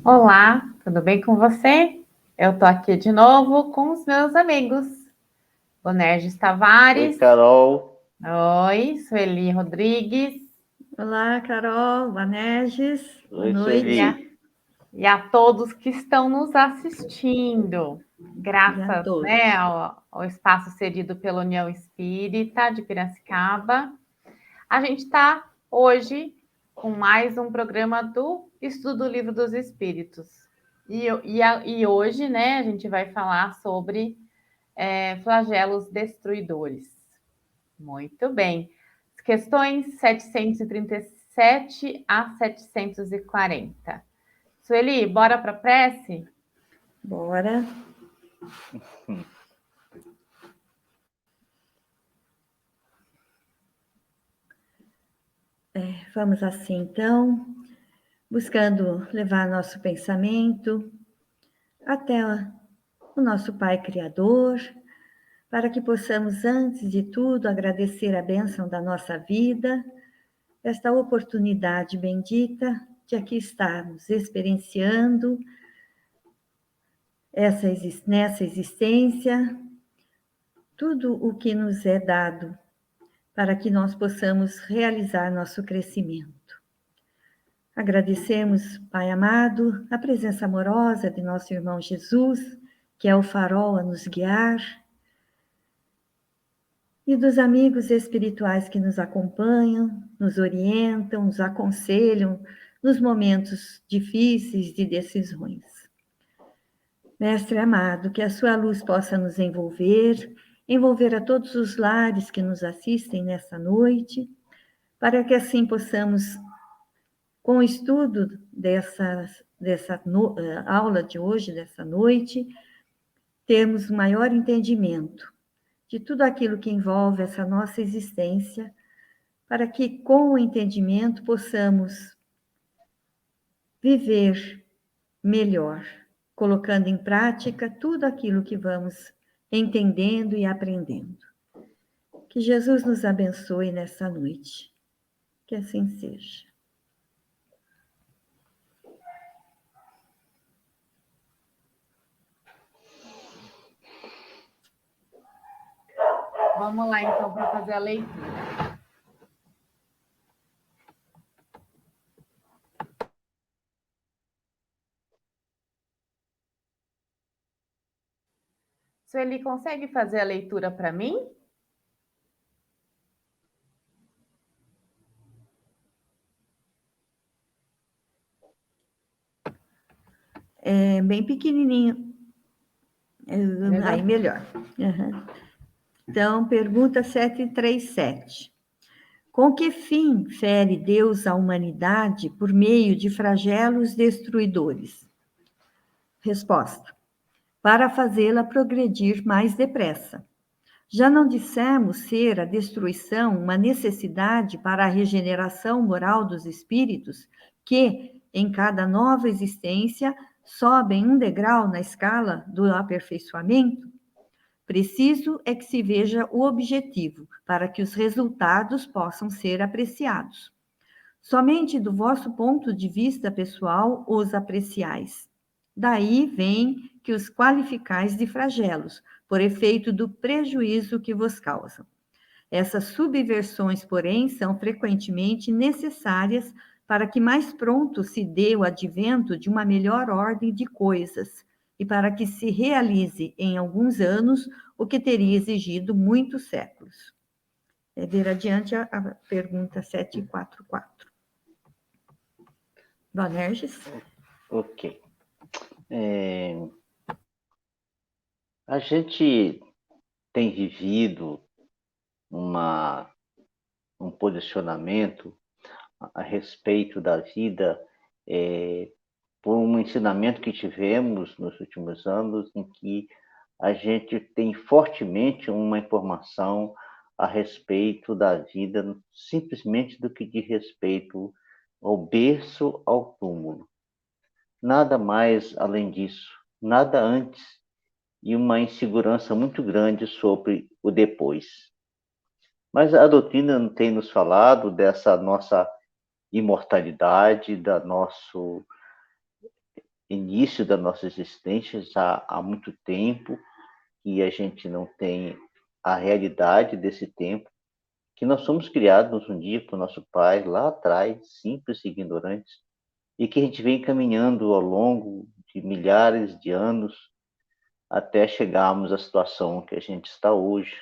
Olá, tudo bem com você? Eu tô aqui de novo com os meus amigos. Bonerges Oi, Tavares. Carol. Oi, Sueli Rodrigues. Olá, Carol, Vaneges, boa Oi, E noite. a, Sueli. e a todos que estão nos assistindo. E a Graças, todos. né, ao espaço cedido pela União Espírita de Piracicaba. A gente está hoje com mais um programa do Estudo do Livro dos Espíritos. E hoje, né, a gente vai falar sobre flagelos destruidores. Muito bem. Questões 737 a 740. Sueli, bora para a prece? Bora. Vamos assim, então, buscando levar nosso pensamento até o nosso Pai Criador, para que possamos, antes de tudo, agradecer a bênção da nossa vida, esta oportunidade bendita de aqui estarmos experienciando nessa existência tudo o que nos é dado para que nós possamos realizar nosso crescimento. Agradecemos, Pai amado, a presença amorosa de nosso irmão Jesus, que é o farol a nos guiar, e dos amigos espirituais que nos acompanham, nos orientam, nos aconselham nos momentos difíceis de decisões. Mestre amado, que a sua luz possa nos envolver a todos os lares que nos assistem nessa noite, para que assim possamos, com o estudo dessa aula de hoje, dessa noite, termos um maior entendimento de tudo aquilo que envolve essa nossa existência, para que com o entendimento possamos viver melhor, colocando em prática tudo aquilo que vamos entendendo e aprendendo. Que Jesus nos abençoe nessa noite. Que assim seja. Vamos lá, então, para fazer a leitura. Sueli, consegue fazer a leitura para mim? É bem pequenininho. Aí, melhor. Uhum. Então, pergunta 737. Com que fim fere Deus a humanidade por meio de flagelos destruidores? Resposta. Para fazê-la progredir mais depressa. Já não dissemos ser a destruição uma necessidade para a regeneração moral dos espíritos, que, em cada nova existência, sobem um degrau na escala do aperfeiçoamento? Preciso é que se veja o objetivo, para que os resultados possam ser apreciados. Somente do vosso ponto de vista pessoal os apreciais. Daí vem que os qualificais de flagelos, por efeito do prejuízo que vos causam. Essas subversões, porém, são frequentemente necessárias para que mais pronto se dê o advento de uma melhor ordem de coisas e para que se realize em alguns anos o que teria exigido muitos séculos. Ver adiante a pergunta 744. Vanerges? Ok. A gente tem vivido um posicionamento a respeito da vida por um ensinamento que tivemos nos últimos anos, em que a gente tem fortemente uma informação a respeito da vida, simplesmente do que diz respeito ao berço, ao túmulo. Nada mais além disso, nada antes, e uma insegurança muito grande sobre o depois. Mas a doutrina não tem nos falado dessa nossa imortalidade, início da nossa existência, já há muito tempo, que a gente não tem a realidade desse tempo, que nós somos criados um dia por nosso Pai, lá atrás, simples e ignorantes, e que a gente vem caminhando ao longo de milhares de anos até chegarmos à situação que a gente está hoje,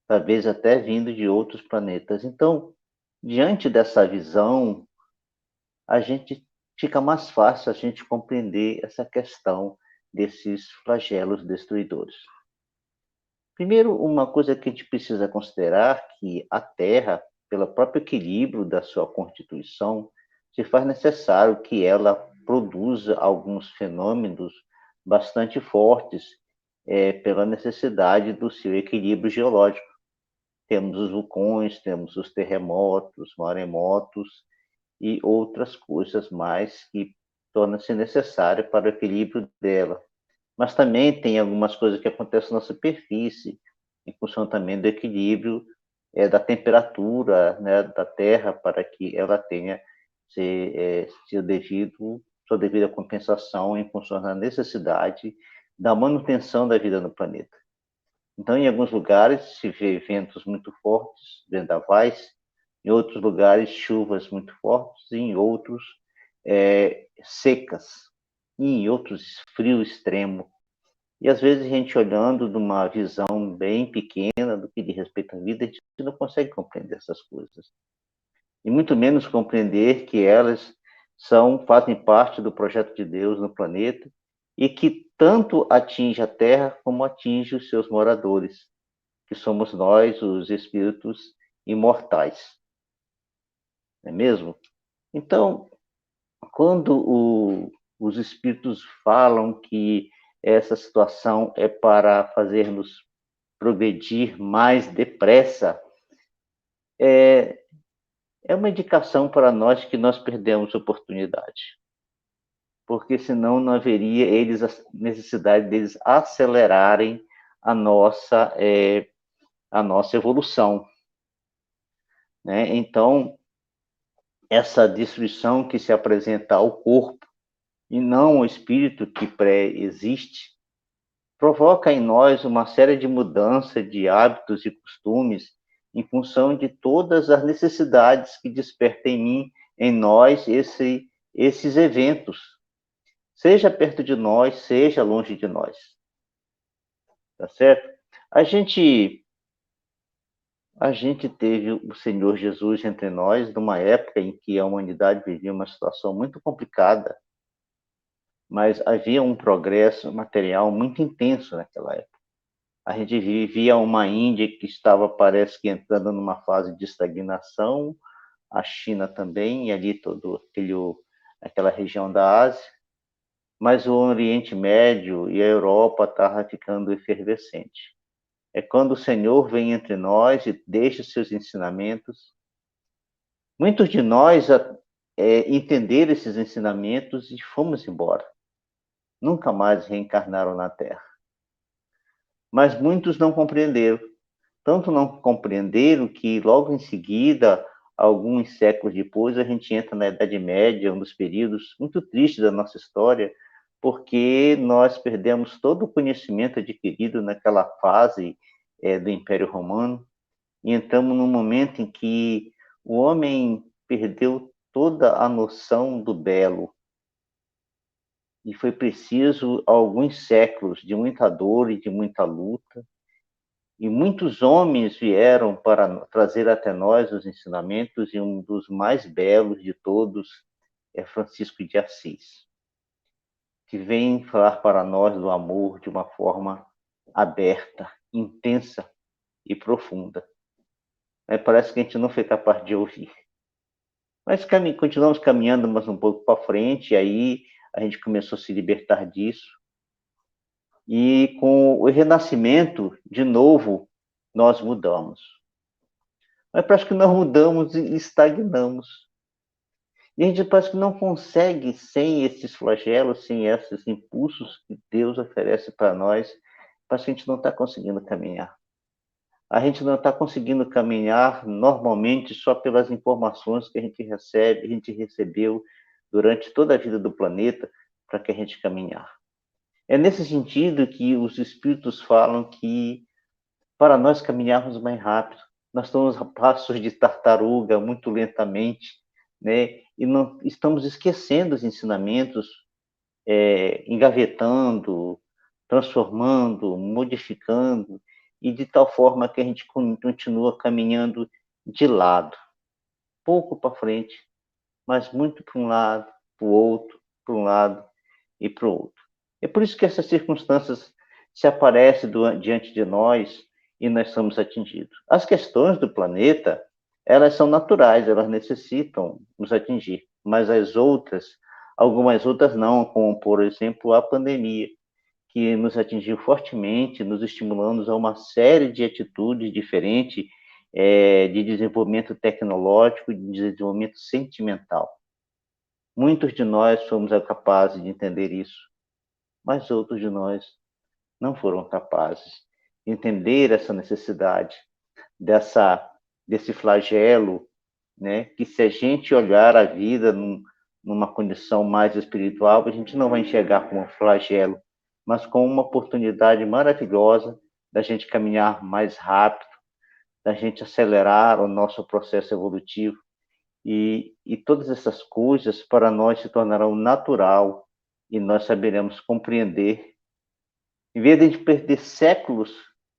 talvez até vindo de outros planetas. Então, diante dessa visão, a gente fica mais fácil a gente compreender essa questão desses flagelos destruidores. Primeiro, uma coisa que a gente precisa considerar que a Terra, pelo próprio equilíbrio da sua constituição, se faz necessário que ela produza alguns fenômenos bastante fortes pela necessidade do seu equilíbrio geológico. Temos os vulcões, temos os terremotos, maremotos e outras coisas mais que tornam-se necessárias para o equilíbrio dela. Mas também tem algumas coisas que acontecem na superfície, em função também do equilíbrio da temperatura, né, da Terra, para que ela tenha sua devida compensação em função da necessidade da manutenção da vida no planeta. Então, em alguns lugares se vê ventos muito fortes, vendavais, em outros lugares chuvas muito fortes, e em outros secas, e em outros frio extremo. E às vezes a gente olhando de uma visão bem pequena do que diz respeito à vida, a gente não consegue compreender essas coisas. E muito menos compreender que elas fazem parte do projeto de Deus no planeta e que tanto atinge a Terra como atinge os seus moradores, que somos nós, os espíritos imortais. Não é mesmo? Então, quando os espíritos falam que essa situação é para fazer-nos progredir mais depressa, é uma indicação para nós que nós perdemos oportunidade. Porque senão não haveria a necessidade deles acelerarem a nossa evolução. Né? Então, essa destruição que se apresenta ao corpo e não ao espírito que pré-existe, provoca em nós uma série de mudanças de hábitos e costumes em função de todas as necessidades que despertam em nós esses eventos, seja perto de nós, seja longe de nós. Tá certo? A gente teve o Senhor Jesus entre nós numa época em que a humanidade vivia uma situação muito complicada, mas havia um progresso material muito intenso naquela época. A gente vivia uma Índia que estava, parece que, entrando numa fase de estagnação, a China também, e ali aquela região da Ásia, mas o Oriente Médio e a Europa estavam ficando efervescente. É quando o Senhor vem entre nós e deixa seus ensinamentos. Muitos de nós entenderam esses ensinamentos e fomos embora. Nunca mais reencarnaram na Terra. Mas muitos não compreenderam. Tanto não compreenderam que logo em seguida, alguns séculos depois, a gente entra na Idade Média, um dos períodos muito tristes da nossa história, porque nós perdemos todo o conhecimento adquirido naquela fase do Império Romano e entramos num momento em que o homem perdeu toda a noção do belo. E foi preciso alguns séculos de muita dor e de muita luta. E muitos homens vieram para trazer até nós os ensinamentos, e um dos mais belos de todos é Francisco de Assis, que vem falar para nós do amor de uma forma aberta, intensa e profunda. Parece que a gente não foi capaz de ouvir. Mas continuamos caminhando mais um pouco para frente, e aí a gente começou a se libertar disso. E com o renascimento, de novo, nós mudamos. Mas parece que nós mudamos e estagnamos. E a gente parece que não consegue, sem esses flagelos, sem esses impulsos que Deus oferece para nós, parece que a gente não está conseguindo caminhar. A gente não está conseguindo caminhar normalmente só pelas informações que a gente recebeu durante toda a vida do planeta, para que a gente caminhar. É nesse sentido que os espíritos falam que, para nós caminharmos mais rápido, nós estamos a passos de tartaruga, muito lentamente, né? E não estamos esquecendo os ensinamentos, engavetando, transformando, modificando, e de tal forma que a gente continua caminhando de lado, pouco para frente, mas muito para um lado, para o outro, para um lado e para o outro. É por isso que essas circunstâncias se aparecem diante de nós e nós somos atingidos. As questões do planeta, elas são naturais, elas necessitam nos atingir, mas as outras, algumas outras não, como, por exemplo, a pandemia, que nos atingiu fortemente, nos estimulando a uma série de atitudes diferentes, de desenvolvimento tecnológico, de desenvolvimento sentimental. Muitos de nós fomos capazes de entender isso, mas outros de nós não foram capazes de entender essa necessidade, desse flagelo, né? Que se a gente olhar a vida numa condição mais espiritual, a gente não vai enxergar como um flagelo, mas como uma oportunidade maravilhosa da gente caminhar mais rápido, da gente acelerar o nosso processo evolutivo, e todas essas coisas para nós se tornarão natural e nós saberemos compreender. Em vez de a gente perder séculos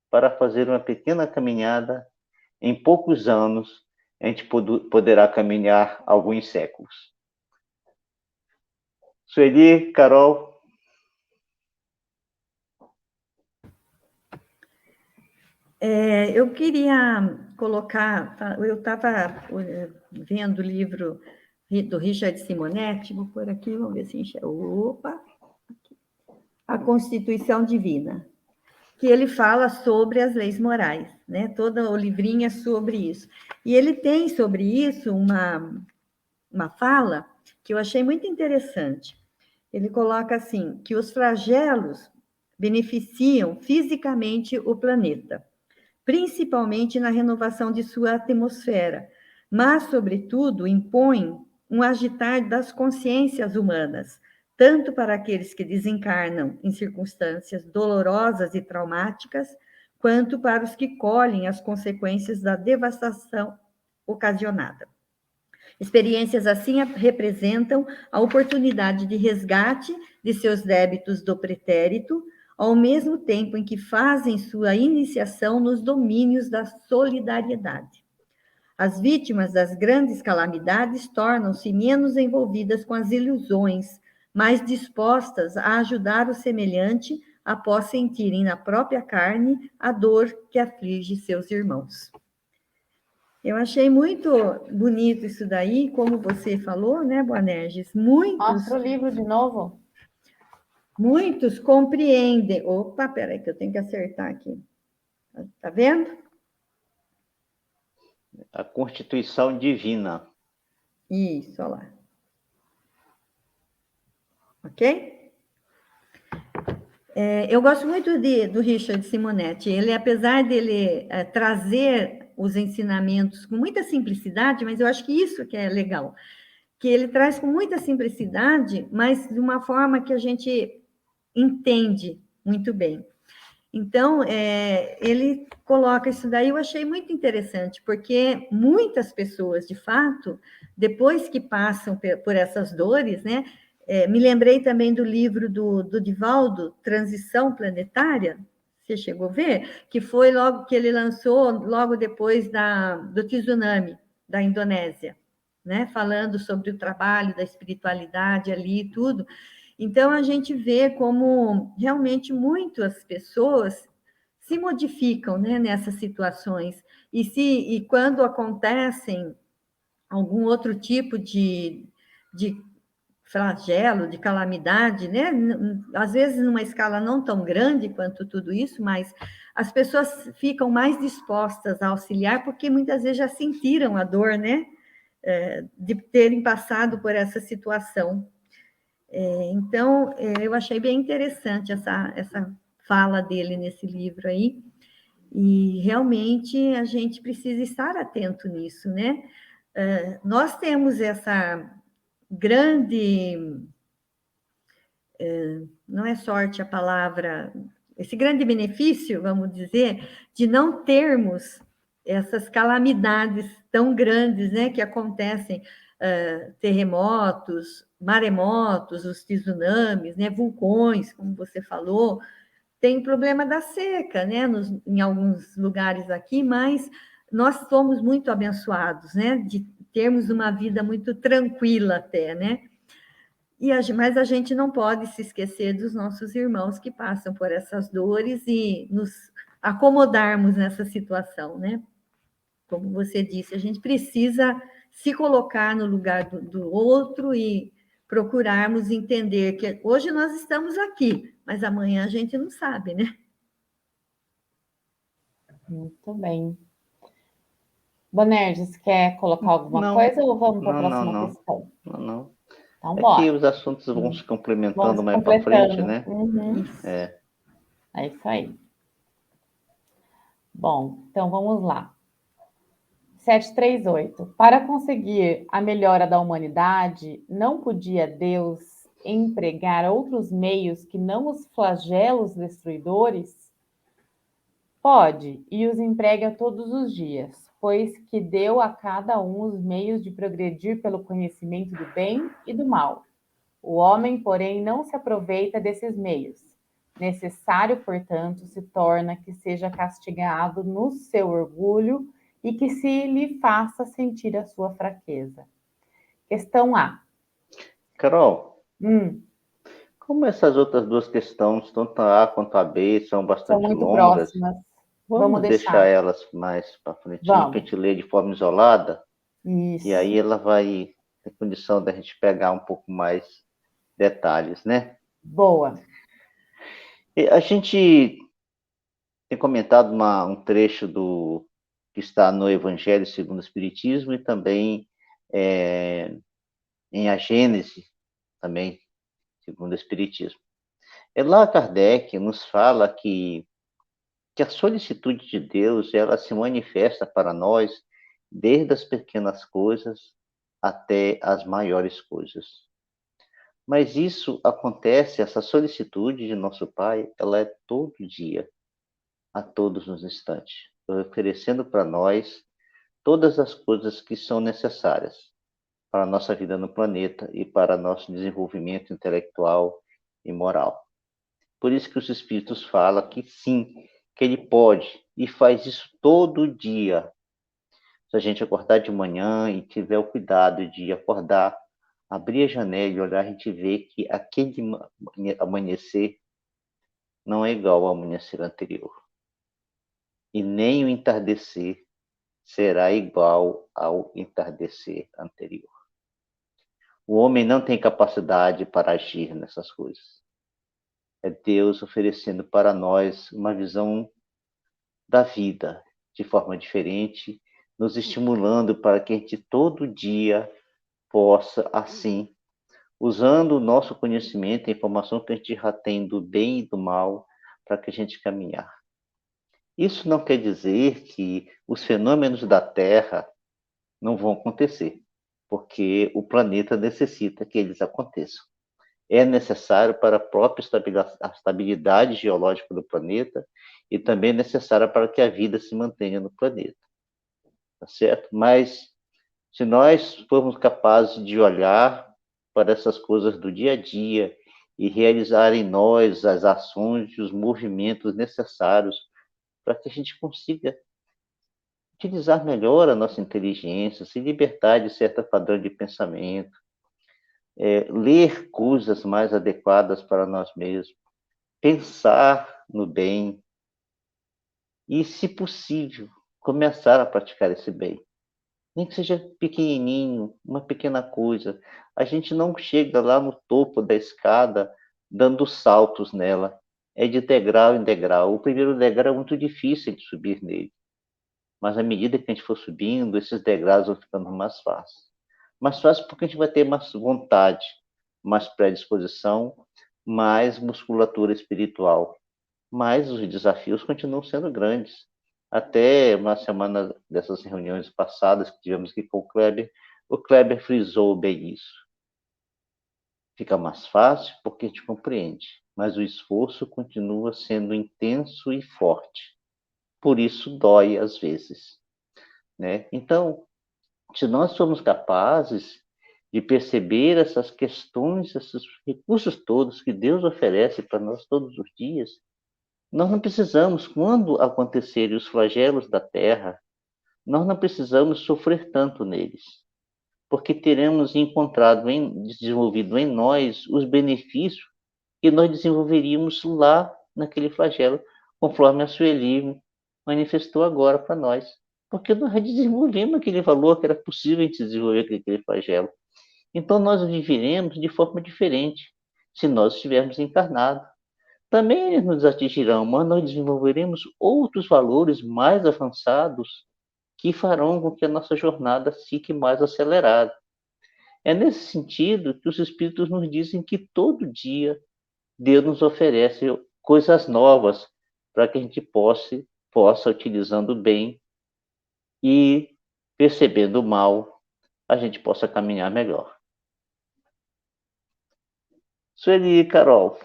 para fazer uma pequena caminhada, em poucos anos a gente poderá caminhar alguns séculos. Sueli, Carol. Eu queria colocar, eu estava vendo o livro do Richard Simonetti, vou pôr aqui, vamos ver se enxerga. Opa! Aqui. A Constituição Divina, que ele fala sobre as leis morais, né? Toda o livrinho é sobre isso. E ele tem sobre isso uma fala que eu achei muito interessante. Ele coloca assim, que os flagelos beneficiam fisicamente o planeta, principalmente na renovação de sua atmosfera, mas, sobretudo, impõem um agitar das consciências humanas, tanto para aqueles que desencarnam em circunstâncias dolorosas e traumáticas, quanto para os que colhem as consequências da devastação ocasionada. Experiências assim representam a oportunidade de resgate de seus débitos do pretérito, ao mesmo tempo em que fazem sua iniciação nos domínios da solidariedade. As vítimas das grandes calamidades tornam-se menos envolvidas com as ilusões, mais dispostas a ajudar o semelhante após sentirem na própria carne a dor que aflige seus irmãos. Eu achei muito bonito isso daí, como você falou, né, Boanerges? Mostra o livro de novo. Muitos compreendem. Opa, peraí, que eu tenho que acertar aqui. Tá vendo? A Constituição Divina. Isso, olha lá. Ok? Eu gosto muito do Richard Simonetti. Ele, apesar dele trazer os ensinamentos com muita simplicidade, mas eu acho que isso que é legal, que ele traz com muita simplicidade, mas de uma forma que a gente entende muito bem. Então, ele coloca isso daí, eu achei muito interessante, porque muitas pessoas, de fato, depois que passam por essas dores, né? Me lembrei também do livro do Divaldo, Transição Planetária, você chegou a ver? Que foi logo que ele lançou, logo depois do tsunami da Indonésia, né? Falando sobre o trabalho da espiritualidade ali e tudo. Então, a gente vê como realmente muitas pessoas se modificam, né, nessas situações. E quando acontecem algum outro tipo de flagelo, de calamidade, né? Às vezes numa escala não tão grande quanto tudo isso, mas as pessoas ficam mais dispostas a auxiliar, porque muitas vezes já sentiram a dor, né? De terem passado por essa situação. Então, eu achei bem interessante essa fala dele nesse livro aí, e realmente a gente precisa estar atento nisso, né? Nós temos essa grande não é sorte a palavra, esse grande benefício, vamos dizer, de não termos essas calamidades tão grandes, né, que acontecem, terremotos, maremotos, os tsunamis, né, vulcões, como você falou, tem problema da seca, né, em alguns lugares aqui, mas nós somos muito abençoados, né, de termos uma vida muito tranquila até, né, mas a gente não pode se esquecer dos nossos irmãos que passam por essas dores e nos acomodarmos nessa situação, né? Como você disse, a gente precisa se colocar no lugar do outro e procurarmos entender que hoje nós estamos aqui, mas amanhã a gente não sabe, né? Muito bem. Bonerges, quer colocar alguma Não, coisa ou vamos para a não, não, próxima não, questão? não, não. Então, É que bora. os assuntos vão se Vamos complementando mais para frente, completando. né? Isso. É isso aí. Bom, então vamos lá. 738. Para conseguir a melhora da humanidade, não podia Deus empregar outros meios que não os flagelos destruidores? Pode, e os emprega todos os dias, pois que deu a cada um os meios de progredir pelo conhecimento do bem e do mal. O homem, porém, não se aproveita desses meios. Necessário, portanto, se torna que seja castigado no seu orgulho e que se lhe faça sentir a sua fraqueza. Questão A. Carol, Hum, como essas outras duas questões, tanto a A quanto a B, são são bastante muito longas, próximas. Vamos vamos deixar deixar. elas mais para frente, para a Vamos. gente ler de forma isolada, e Isso. aí ela vai ter condição da gente pegar um pouco mais detalhes, né? Boa. E a gente tem comentado um trecho que está no Evangelho segundo o Espiritismo e também em A Gênese, também segundo o Espiritismo. E lá Kardec nos fala que a solicitude de Deus ela se manifesta para nós desde as pequenas coisas até as maiores coisas. Mas isso acontece, essa solicitude de nosso Pai, ela é todo dia, a todos os instantes, oferecendo para nós todas as coisas que são necessárias para a nossa vida no planeta e para nosso desenvolvimento intelectual e moral. Por isso que os Espíritos falam que sim, que ele pode e faz isso todo dia. Se a gente acordar de manhã e tiver o cuidado de acordar, abrir a janela e olhar, a gente vê que aquele amanhecer não é igual ao amanhecer anterior. E nem o entardecer será igual ao entardecer anterior. O homem não tem capacidade para agir nessas coisas. É Deus oferecendo para nós uma visão da vida de forma diferente, nos estimulando para que a gente todo dia possa, assim, usando o nosso conhecimento, a informação que a gente já tem do bem e do mal, para que a gente caminhar. Isso não quer dizer que os fenômenos da Terra não vão acontecer, porque o planeta necessita que eles aconteçam. É necessário para a própria estabilidade geológica do planeta e também é necessária para que a vida se mantenha no planeta. Tá certo? Mas se nós formos capazes de olhar para essas coisas do dia a dia e realizar em nós as ações e os movimentos necessários para que a gente consiga utilizar melhor a nossa inteligência, se libertar de certo padrão de pensamento, ler coisas mais adequadas para nós mesmos, pensar no bem e, se possível, começar a praticar esse bem. Nem que seja pequenininho, uma pequena coisa. A gente não chega lá no topo da escada dando saltos nela. É de degrau em degrau. O primeiro degrau é muito difícil de subir nele. Mas à medida que a gente for subindo, esses degraus vão ficando mais fáceis. Mais fácil porque a gente vai ter mais vontade, mais predisposição, mais musculatura espiritual. Mas os desafios continuam sendo grandes. Até uma semana dessas reuniões passadas que tivemos aqui com o Kleber frisou bem isso. Fica mais fácil porque a gente compreende, mas o esforço continua sendo intenso e forte. Por isso dói às vezes, né? Então, se nós somos capazes de perceber essas questões, esses recursos todos que Deus oferece para nós todos os dias, nós não precisamos, quando acontecerem os flagelos da terra, nós não precisamos sofrer tanto neles, porque teremos desenvolvido em nós os benefícios que nós desenvolveríamos lá naquele flagelo, conforme a Sueli manifestou agora para nós. Porque nós desenvolvemos aquele valor que era possível de desenvolver aquele flagelo. Então nós viveremos de forma diferente se nós estivermos encarnados. Também eles nos atingirão, mas nós desenvolveremos outros valores mais avançados que farão com que a nossa jornada fique mais acelerada. É nesse sentido que os Espíritos nos dizem que todo dia Deus nos oferece coisas novas para que a gente possa, utilizando bem e percebendo o mal, a gente possa caminhar melhor. Sueli e Carol.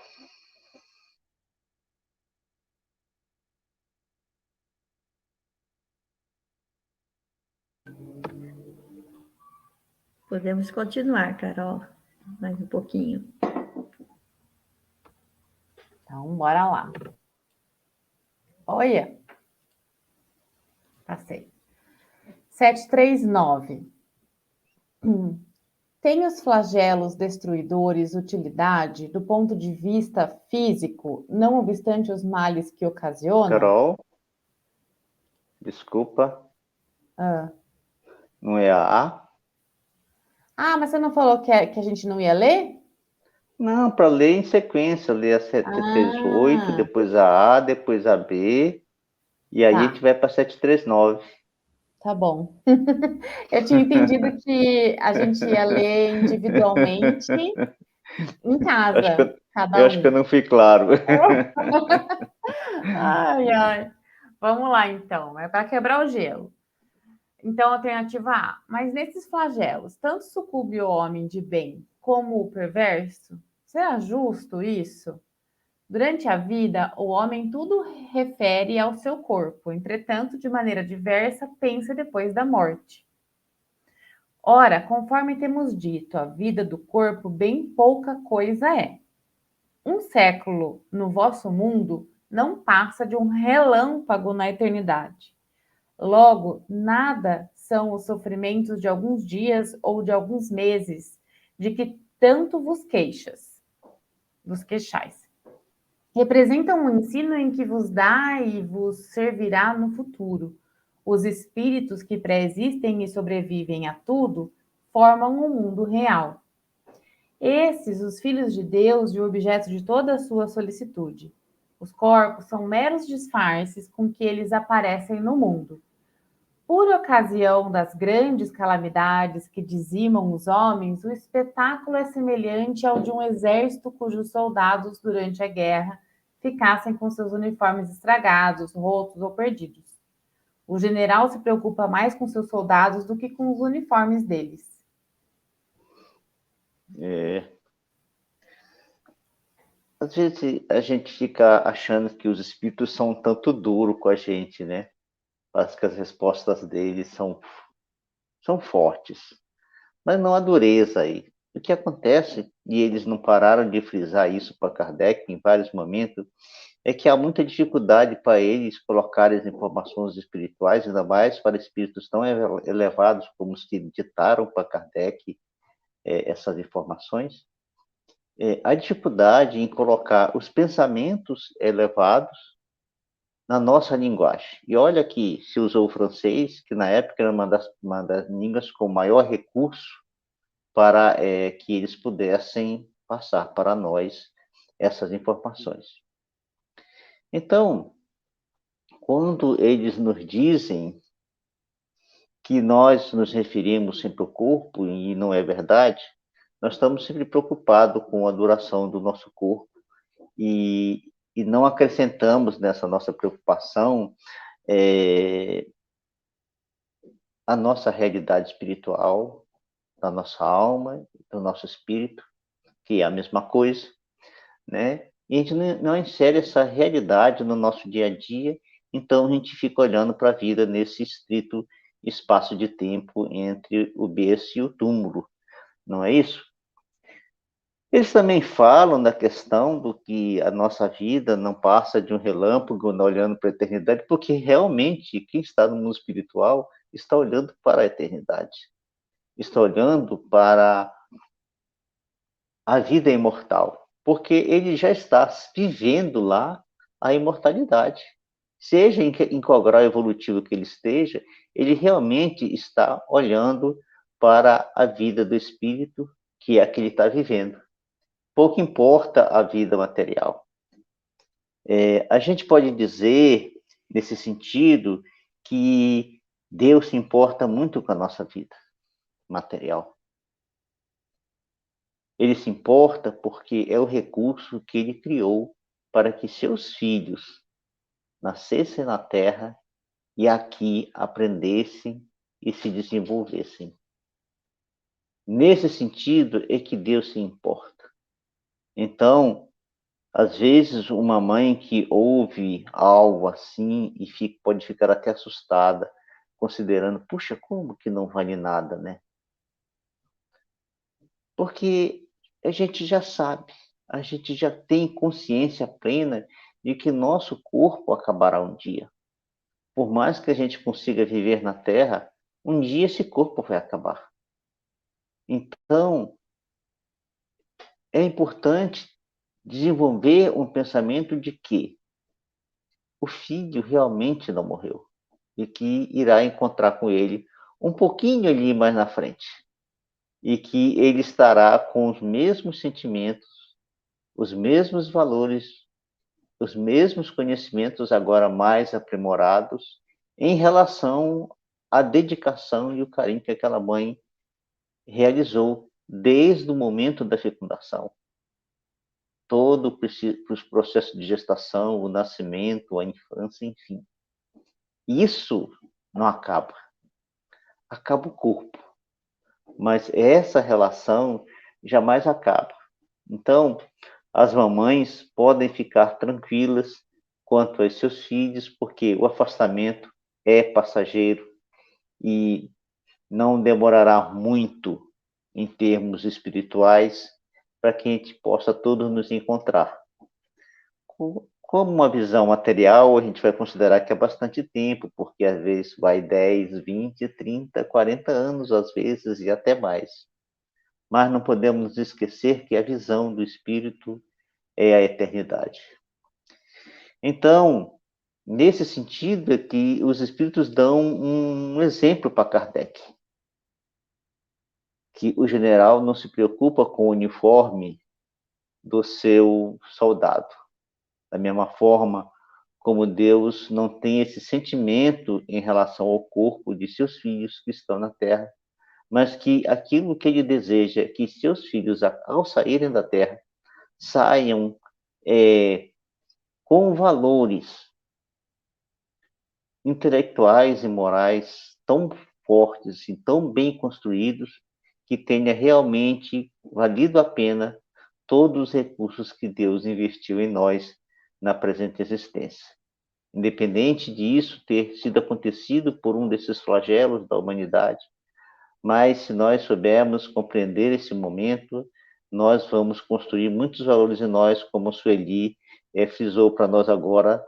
Podemos continuar, Carol, mais um pouquinho. Então, bora lá. Olha. Passei. 739. Tem os flagelos destruidores utilidade do ponto de vista físico, não obstante os males que ocasionam? Carol, desculpa. Não é a A? Ah, mas você não falou que a gente não ia ler? Não, para ler em sequência, ler a 738, depois a A, depois a B, e aí a gente vai para 739. Tá bom. Eu tinha entendido que a gente ia ler individualmente em casa, eu acho que eu não fui claro. Ai, ai. Vamos lá, então. É para quebrar o gelo. Então, alternativa A. Mas nesses flagelos, tanto sucumbe o homem de bem como o perverso? Será justo isso? Durante a vida, o homem tudo refere ao seu corpo, entretanto, de maneira diversa, pensa depois da morte. Ora, conforme temos dito, a vida do corpo bem pouca coisa é. Um século no vosso mundo não passa de um relâmpago na eternidade. Logo, nada são os sofrimentos de alguns dias ou de alguns meses, de que tanto vos queixais. Representam um ensino em que vos dá e vos servirá no futuro. Os espíritos que pré-existem e sobrevivem a tudo formam o mundo real. Esses, os filhos de Deus e o objeto de toda a sua solicitude. Os corpos são meros disfarces com que eles aparecem no mundo. Por ocasião das grandes calamidades que dizimam os homens, o espetáculo é semelhante ao de um exército cujos soldados, durante a guerra, ficassem com seus uniformes estragados, rotos ou perdidos. O general se preocupa mais com seus soldados do que com os uniformes deles. Às vezes a gente fica achando que os espíritos são um tanto duros com a gente, né? Parece que as respostas deles são fortes. Mas não há dureza aí. O que acontece, e eles não pararam de frisar isso para Kardec em vários momentos, é que há muita dificuldade para eles colocarem as informações espirituais, ainda mais para espíritos tão elevados como os que ditaram para Kardec essas informações. A dificuldade em colocar os pensamentos elevados na nossa linguagem. E olha que se usou o francês, que na época era uma das línguas com maior recurso para que eles pudessem passar para nós essas informações. Então, quando eles nos dizem que nós nos referimos sempre ao corpo, e não é verdade, nós estamos sempre preocupados com a duração do nosso corpo e não acrescentamos nessa nossa preocupação a nossa realidade espiritual, da nossa alma, do nosso espírito, que é a mesma coisa, né? E a gente não insere essa realidade no nosso dia a dia, então a gente fica olhando para a vida nesse estrito espaço de tempo entre o berço e o túmulo, não é isso? Eles também falam da questão do que a nossa vida não passa de um relâmpago olhando para a eternidade, porque realmente quem está no mundo espiritual está olhando para a eternidade, está olhando para a vida imortal, porque ele já está vivendo lá a imortalidade. Seja em qual grau evolutivo que ele esteja, ele realmente está olhando para a vida do espírito, que é a que ele está vivendo. Pouco importa a vida material. A gente pode dizer, nesse sentido, que Deus se importa muito com a nossa vida material. Ele se importa porque é o recurso que ele criou para que seus filhos nascessem na Terra e aqui aprendessem e se desenvolvessem. Nesse sentido é que Deus se importa. Então, às vezes, uma mãe que ouve algo assim e pode ficar até assustada, considerando, puxa, como que não vale nada, né? Porque a gente já sabe, a gente já tem consciência plena de que nosso corpo acabará um dia. Por mais que a gente consiga viver na Terra, um dia esse corpo vai acabar. Então, é importante desenvolver um pensamento de que o filho realmente não morreu e que irá encontrar com ele um pouquinho ali mais na frente e que ele estará com os mesmos sentimentos, os mesmos valores, os mesmos conhecimentos agora mais aprimorados em relação à dedicação e o carinho que aquela mãe realizou desde o momento da fecundação. Todo o processo de gestação, o nascimento, a infância, enfim. Isso não acaba. Acaba o corpo. Mas essa relação jamais acaba. Então, as mamães podem ficar tranquilas quanto aos seus filhos, porque o afastamento é passageiro e não demorará muito em termos espirituais para que a gente possa todos nos encontrar. Como uma visão material, a gente vai considerar que é bastante tempo, porque às vezes vai 10, 20, 30, 40 anos, às vezes, e até mais. Mas não podemos nos esquecer que a visão do espírito é a eternidade. Então, nesse sentido, é que os espíritos dão um exemplo para Kardec, que o general não se preocupa com o uniforme do seu soldado. Da mesma forma como Deus não tem esse sentimento em relação ao corpo de seus filhos que estão na Terra, mas que aquilo que ele deseja é que seus filhos, ao saírem da Terra, saiam com valores intelectuais e morais tão fortes e tão bem construídos que tenha realmente valido a pena todos os recursos que Deus investiu em nós na presente existência. Independente disso ter sido acontecido por um desses flagelos da humanidade, mas se nós soubermos compreender esse momento, nós vamos construir muitos valores em nós, como a Sueli frisou para nós agora,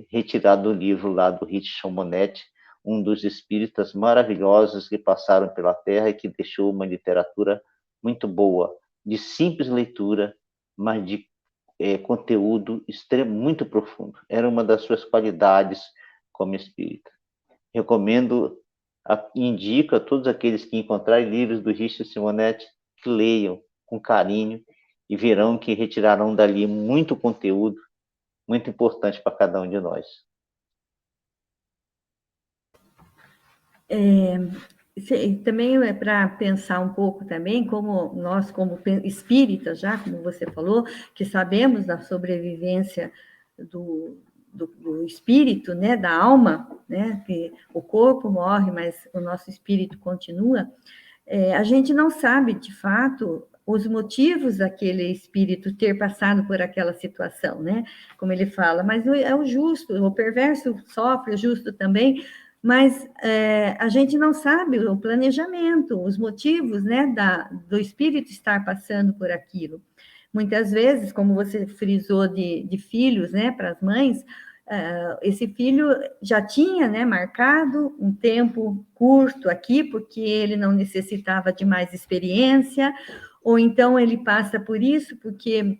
retirado do livro lá do Rich Chamonet, um dos espíritas maravilhosos que passaram pela Terra e que deixou uma literatura muito boa, de simples leitura, mas de conteúdo muito profundo. Era uma das suas qualidades como espírita. Recomendo, indico a todos aqueles que encontrarem livros do Richard Simonetti que leiam com carinho e verão que retirarão dali muito conteúdo, muito importante para cada um de nós. Também é para pensar um pouco também, como nós, como espíritas, já, como você falou, que sabemos da sobrevivência do espírito, né, da alma, né, que o corpo morre, mas o nosso espírito continua. A gente não sabe, de fato, os motivos daquele espírito ter passado por aquela situação, né? Como ele fala, mas é o justo, o perverso sofre, o justo também, mas a gente não sabe o planejamento, os motivos, né, do espírito estar passando por aquilo. Muitas vezes, como você frisou de filhos, né, para as mães, esse filho já tinha, né, marcado um tempo curto aqui, porque ele não necessitava de mais experiência, ou então ele passa por isso porque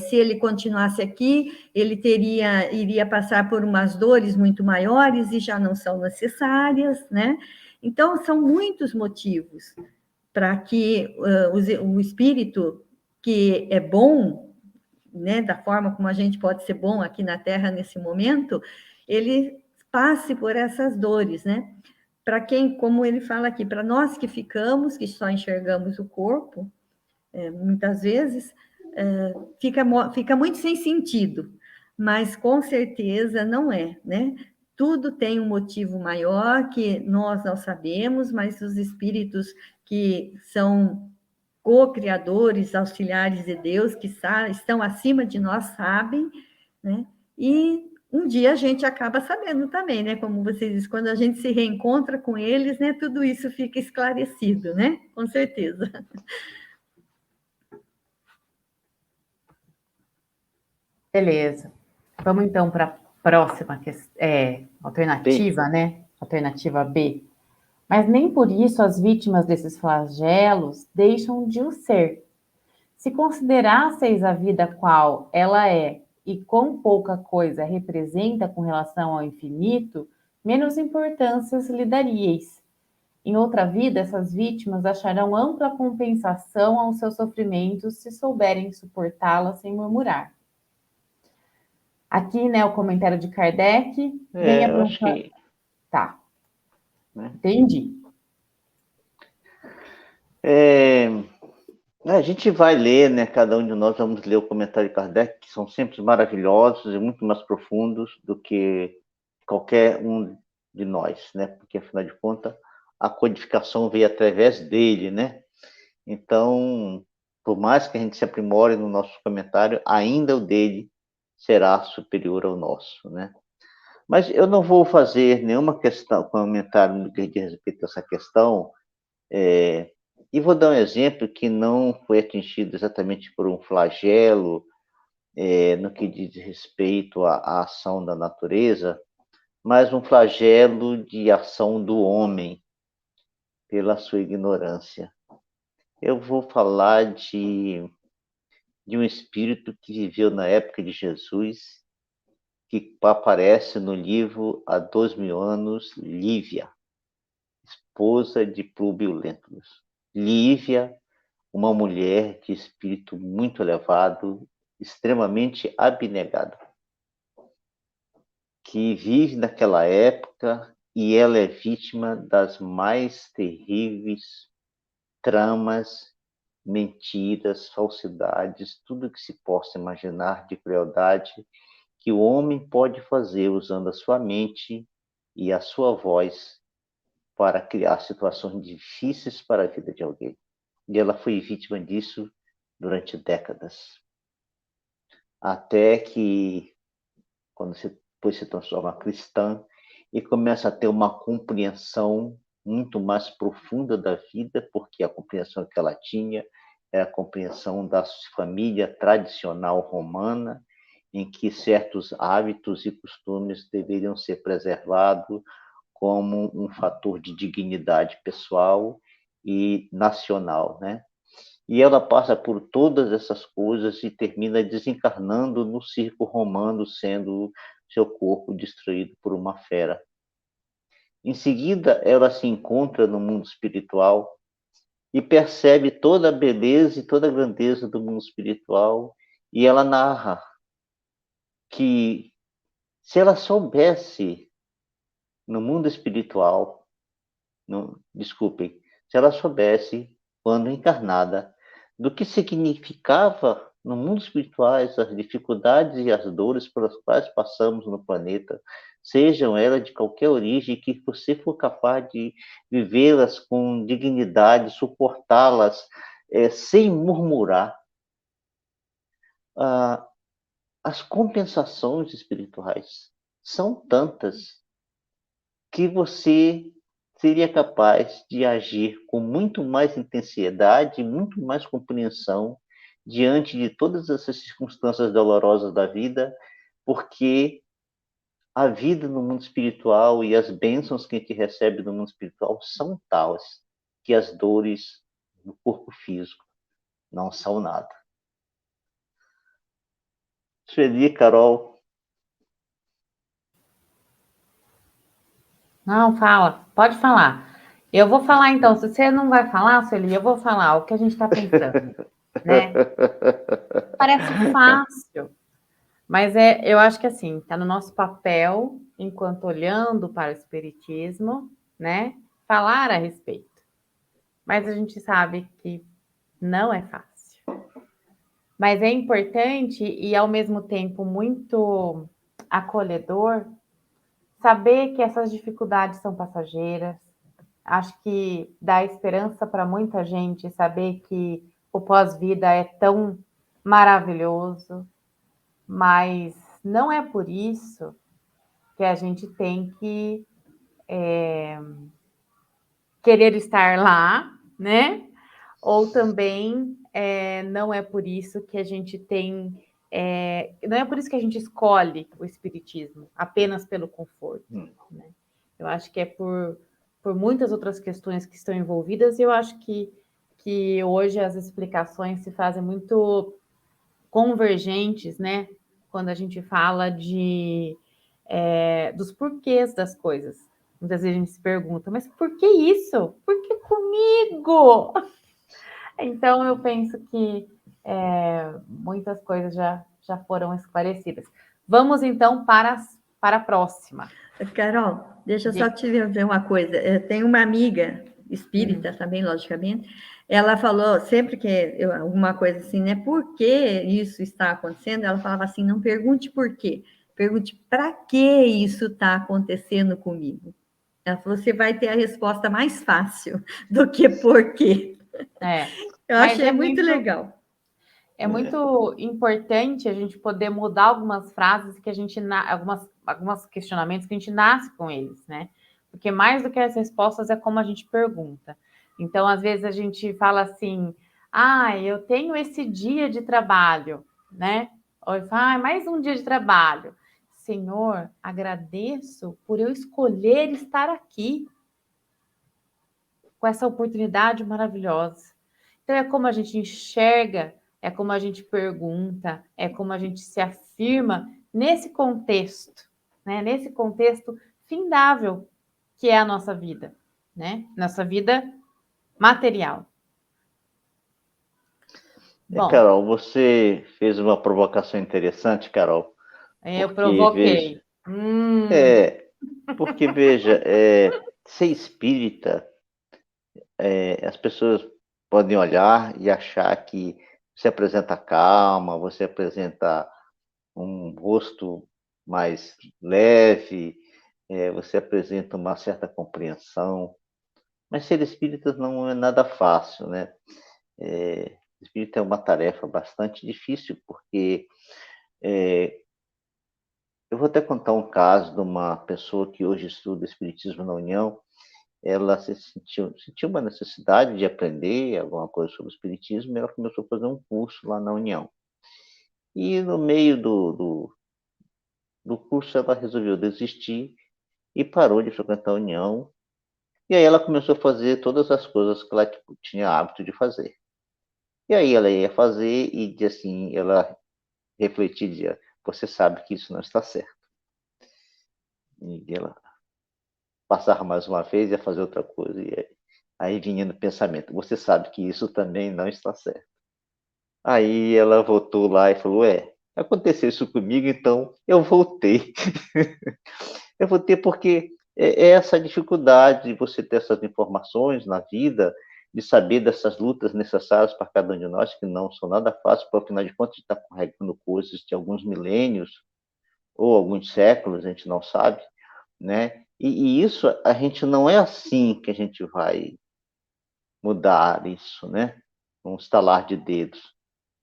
se ele continuasse aqui, ele iria passar por umas dores muito maiores e já não são necessárias, né? Então, são muitos motivos para que o espírito que é bom, né, da forma como a gente pode ser bom aqui na Terra nesse momento, ele passe por essas dores, né? Para quem, como ele fala aqui, para nós que ficamos, que só enxergamos o corpo, muitas vezes, fica muito sem sentido, mas com certeza não é, né? Tudo tem um motivo maior que nós não sabemos, mas os espíritos que são co-criadores, auxiliares de Deus, que estão acima de nós, sabem, né? E um dia a gente acaba sabendo também, né? Como vocês dizem, quando a gente se reencontra com eles, né? Tudo isso fica esclarecido, né? Com certeza. Beleza. Vamos então para a próxima alternativa, Bem, né? Alternativa B. Mas nem por isso as vítimas desses flagelos deixam de o ser. Se considerasseis a vida qual ela é e quão pouca coisa representa com relação ao infinito, menos importâncias lhe daríeis. Em outra vida, essas vítimas acharão ampla compensação aos seus sofrimentos se souberem suportá-la sem murmurar. Aqui, né, o comentário de Kardec vem eu acho apontar. que... Tá, Né? entendi. A gente vai ler, né? Cada um de nós vamos ler o comentário de Kardec, que são sempre maravilhosos e muito mais profundos do que qualquer um de nós, né? Porque, afinal de contas, a codificação veio através dele, né? Então, por mais que a gente se aprimore no nosso comentário, ainda o dele será superior ao nosso, né? Mas eu não vou fazer nenhuma comentário no que diz respeito a essa questão, e vou dar um exemplo que não foi atingido exatamente por um flagelo, no que diz respeito à ação da natureza, mas um flagelo de ação do homem pela sua ignorância. Eu vou falar de um espírito que viveu na época de Jesus, que aparece no livro Há 2000 anos, Lívia, esposa de Públio Lentulus. Lívia, uma mulher de espírito muito elevado, extremamente abnegada, que vive naquela época e ela é vítima das mais terríveis tramas, mentiras, falsidades, tudo que se possa imaginar de crueldade que o homem pode fazer usando a sua mente e a sua voz para criar situações difíceis para a vida de alguém. E ela foi vítima disso durante décadas. Até que, quando depois se transforma cristã e começa a ter uma compreensão muito mais profunda da vida, porque a compreensão que ela tinha era a compreensão da família tradicional romana, em que certos hábitos e costumes deveriam ser preservados como um fator de dignidade pessoal e nacional, né? E ela passa por todas essas coisas e termina desencarnando no circo romano, sendo seu corpo destruído por uma fera. Em seguida, ela se encontra no mundo espiritual e percebe toda a beleza e toda a grandeza do mundo espiritual, e ela narra que, se ela soubesse no mundo espiritual, desculpem, se ela soubesse, quando encarnada, do que significava no mundo espiritual as dificuldades e as dores pelas quais passamos no planeta, sejam elas de qualquer origem, que você for capaz de vivê-las com dignidade, suportá-las sem murmurar. As compensações espirituais são tantas que você seria capaz de agir com muito mais intensidade, muito mais compreensão diante de todas essas circunstâncias dolorosas da vida, porque a vida no mundo espiritual e as bênçãos que a gente recebe no mundo espiritual são tais que as dores no corpo físico não são nada. Sueli, Carol. Não, fala, pode falar. Eu vou falar então, se você não vai falar, Sueli, eu vou falar o que a gente está pensando, né? Parece fácil, mas eu acho que assim, está no nosso papel, enquanto olhando para o Espiritismo, né? Falar a respeito. Mas a gente sabe que não é fácil. Mas é importante e, ao mesmo tempo, muito acolhedor saber que essas dificuldades são passageiras. Acho que dá esperança para muita gente saber que o pós-vida é tão maravilhoso, mas não é por isso que a gente tem que querer estar lá, né? Ou também não é por isso que a gente tem. Não é por isso que a gente escolhe o espiritismo, apenas pelo conforto. Né? Eu acho que é por muitas outras questões que estão envolvidas, e eu acho que hoje as explicações se fazem muito convergentes, né? Quando a gente fala dos porquês das coisas. Muitas vezes a gente se pergunta, mas por que isso? Por que comigo? Então, eu penso que muitas coisas já foram esclarecidas. Vamos, então, para a próxima. Carol, deixa eu só te dizer uma coisa. Eu tenho uma amiga espírita também, logicamente. Ela falou, sempre que alguma coisa assim, né? Por que isso está acontecendo? Ela falava assim, não pergunte por quê. Pergunte para que isso está acontecendo comigo. Ela falou, você vai ter a resposta mais fácil do que por quê. Eu achei muito legal. É muito importante a gente poder mudar algumas frases que a gente, alguns questionamentos que a gente nasce com eles, né? Porque mais do que as respostas é como a gente pergunta. Então, às vezes a gente fala assim, eu tenho esse dia de trabalho, né? Ou fala, mais um dia de trabalho. Senhor, agradeço por eu escolher estar aqui com essa oportunidade maravilhosa. Então, é como a gente enxerga, é como a gente pergunta, é como a gente se afirma nesse contexto, né? Nesse contexto findável que é a nossa vida, né? Nossa vida material. Bom, Carol, você fez uma provocação interessante, Carol. Eu provoquei. Porque, veja, ser espírita, as pessoas podem olhar e achar que você apresenta calma, você apresenta um rosto mais leve, você apresenta uma certa compreensão. Mas ser espírita não é nada fácil, né? Espírita é uma tarefa bastante difícil, porque eu vou até contar um caso de uma pessoa que hoje estuda Espiritismo na União. Ela sentiu uma necessidade de aprender alguma coisa sobre o Espiritismo e ela começou a fazer um curso lá na União. E no meio do curso ela resolveu desistir e parou de frequentar a União. E aí ela começou a fazer todas as coisas que ela tinha hábito de fazer. E aí ela ia fazer e assim, ela refletia e dizia, você sabe que isso não está certo. E ela passava mais uma vez e ia fazer outra coisa. E aí vinha no pensamento, você sabe que isso também não está certo. Aí ela voltou lá e falou, aconteceu isso comigo, então eu voltei. Eu voltei porque é essa dificuldade de você ter essas informações na vida, de saber dessas lutas necessárias para cada um de nós, que não são nada fáceis, porque afinal de contas a gente está carregando coisas de alguns milênios ou alguns séculos, a gente não sabe, né? E isso, a gente não é assim que a gente vai mudar isso, né? num estalar de dedos.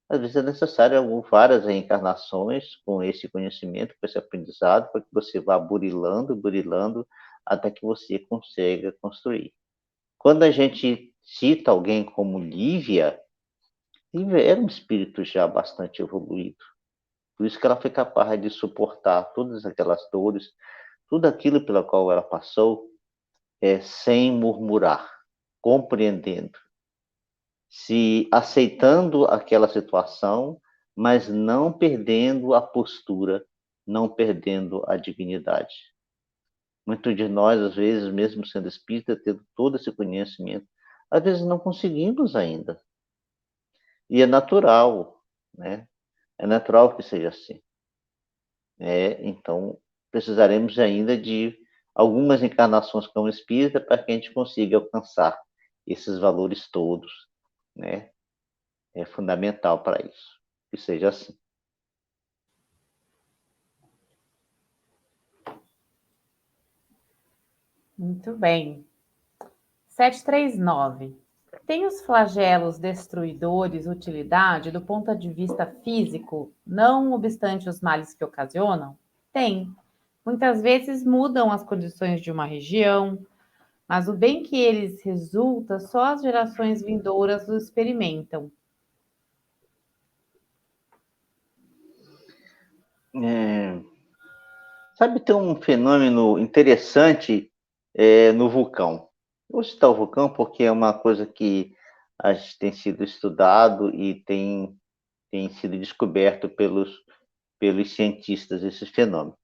Às vezes é necessário várias reencarnações com esse conhecimento, com esse aprendizado, para que você vá burilando, burilando, até que você consiga construir. Quando a gente cita alguém como Lívia, Lívia era um espírito já bastante evoluído. Por isso que ela foi capaz de suportar todas aquelas dores, tudo aquilo pela qual ela passou, sem murmurar, compreendendo, se aceitando aquela situação, mas não perdendo a postura, não perdendo a dignidade. Muitos de nós, às vezes, mesmo sendo espírita, tendo todo esse conhecimento, às vezes não conseguimos ainda. E é natural, né? É natural que seja assim. Então, precisaremos ainda de algumas encarnações como espírita para que a gente consiga alcançar esses valores todos, né? É fundamental para isso, que seja assim. Muito bem. 739. Tem os flagelos destruidores utilidade do ponto de vista físico, não obstante os males que ocasionam? Tem. Muitas vezes mudam as condições de uma região, mas o bem que eles resulta só as gerações vindouras o experimentam. Sabe, tem um fenômeno interessante no vulcão. Vou citar o vulcão porque é uma coisa que a gente tem sido estudado e tem sido descoberto pelos cientistas esse fenômeno.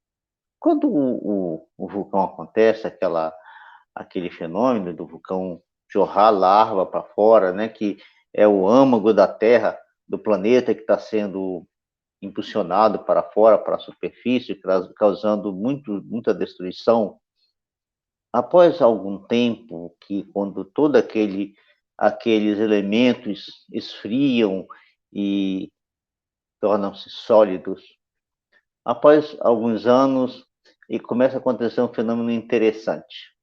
Quando o vulcão acontece, aquele fenômeno do vulcão jorrar lava para fora, né, que é o âmago da Terra, do planeta que está sendo impulsionado para fora, para a superfície, causando muita destruição. Após algum tempo, que quando todos aqueles elementos esfriam e tornam-se sólidos, após alguns anos, e começa a acontecer um fenômeno interessante.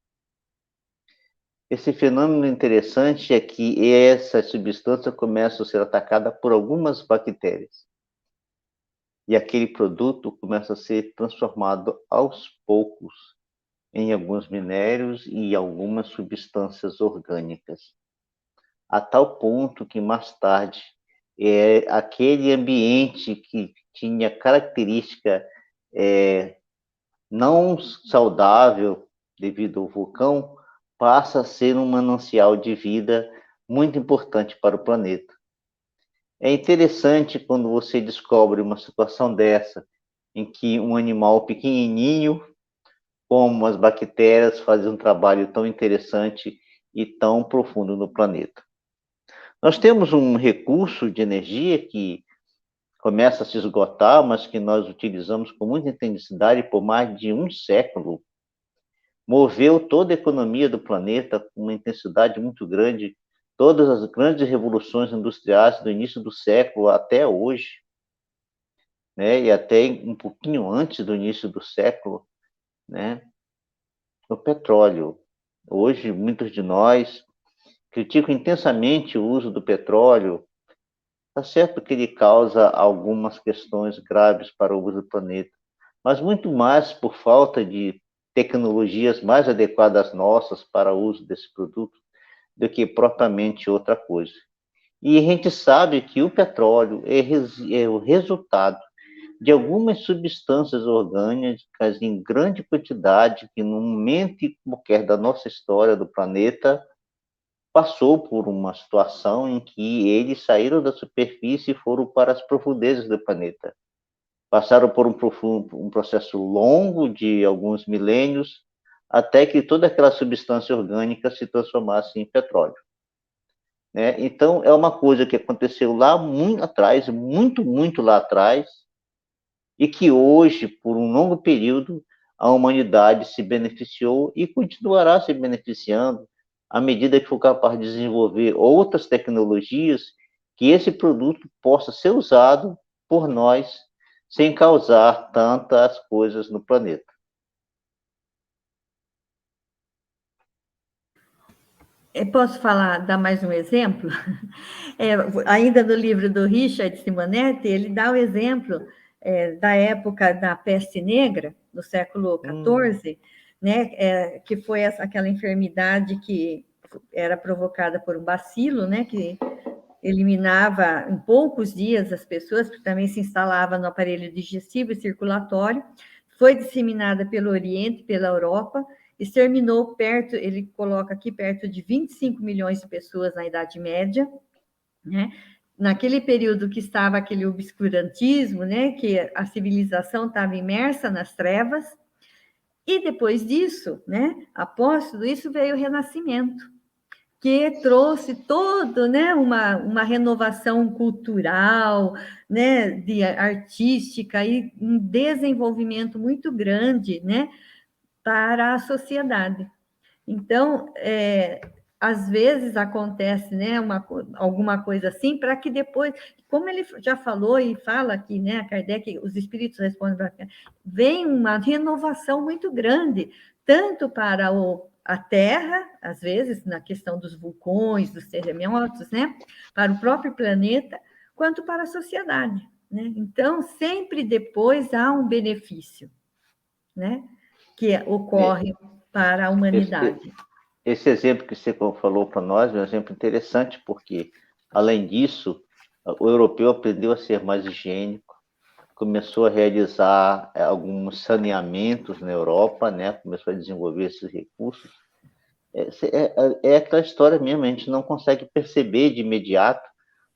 Esse fenômeno interessante é que essa substância começa a ser atacada por algumas bactérias. E aquele produto começa a ser transformado aos poucos em alguns minérios e algumas substâncias orgânicas, a tal ponto que mais tarde aquele ambiente que tinha característica não saudável devido ao vulcão passa a ser um manancial de vida muito importante para o planeta. É interessante quando você descobre uma situação dessa, em que um animal pequenininho, como as bactérias, faz um trabalho tão interessante e tão profundo no planeta. Nós temos um recurso de energia que começa a se esgotar, mas que nós utilizamos com muita intensidade por mais de um século. Moveu toda a economia do planeta com uma intensidade muito grande, todas as grandes revoluções industriais do início do século até hoje, né? E até um pouquinho antes do início do século, né? O petróleo. Hoje, muitos de nós criticam intensamente o uso do petróleo. Está certo que ele causa algumas questões graves para o uso do planeta, mas muito mais por falta de tecnologias mais adequadas nossas para o uso desse produto do que propriamente outra coisa. E a gente sabe que o petróleo é o resultado de algumas substâncias orgânicas em grande quantidade que, num momento qualquer da nossa história do planeta, passou por uma situação em que eles saíram da superfície e foram para as profundezas do planeta. Passaram por um processo longo de alguns milênios, até que toda aquela substância orgânica se transformasse em petróleo. Né? Então, é uma coisa que aconteceu lá muito atrás, muito lá atrás, e que hoje, por um longo período, a humanidade se beneficiou e continuará se beneficiando à medida que for capaz de desenvolver outras tecnologias que esse produto possa ser usado por nós sem causar tantas coisas no planeta. Posso dar mais um exemplo? Ainda no livro do Richard Simonetti, ele dá o exemplo da época da peste negra, no século XIV, né, que foi aquela enfermidade que era provocada por um bacilo, né, que eliminava em poucos dias as pessoas, que também se instalava no aparelho digestivo e circulatório, foi disseminada pelo Oriente, pela Europa, exterminou ele coloca aqui perto de 25 milhões de pessoas na Idade Média, né? Naquele período que estava aquele obscurantismo, né? Que a civilização estava imersa nas trevas, e depois disso, né? Após tudo isso veio o Renascimento, que trouxe todo, né, uma renovação cultural, né, artística e um desenvolvimento muito grande, né, para a sociedade. Então, às vezes acontece, né, alguma coisa assim, para que depois, como ele já falou e fala aqui, né, Kardec, os espíritos respondem para vem uma renovação muito grande, tanto para a Terra, às vezes, na questão dos vulcões, dos terremotos, né, para o próprio planeta, quanto para a sociedade, né? Então, sempre depois há um benefício, né, que ocorre para a humanidade. Esse exemplo que você falou para nós é um exemplo interessante, porque, além disso, o europeu aprendeu a ser mais higiênico, começou a realizar alguns saneamentos na Europa, né? Começou a desenvolver esses recursos. É aquela história mesmo, a gente não consegue perceber de imediato,